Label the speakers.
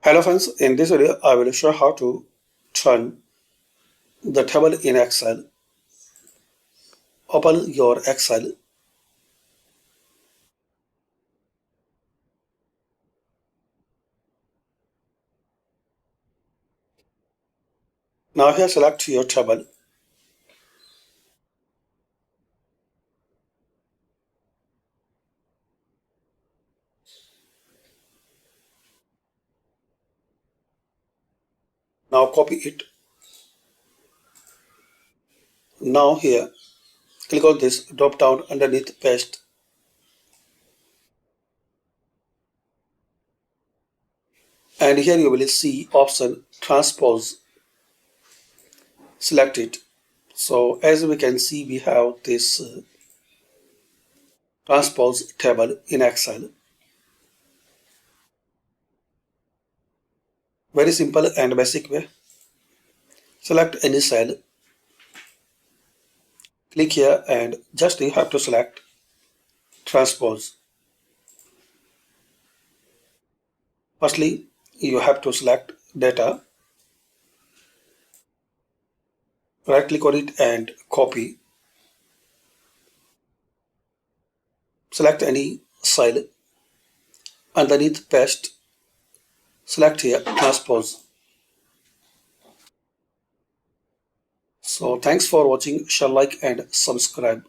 Speaker 1: Hello friends, in this video I will show how to turn the table in Excel. Open your Excel. Now here select your table. Now copy it. Now here click on this drop down underneath paste. And here you will see option transpose. Select it. So as we can see we have this transpose table in Excel. Very simple and basic way. Select any cell. Click here and just you have to select transpose. Firstly, you have to select data, right click on it and copy. Select any cell, underneath paste, select here transpose. So thanks for watching, share, like and subscribe.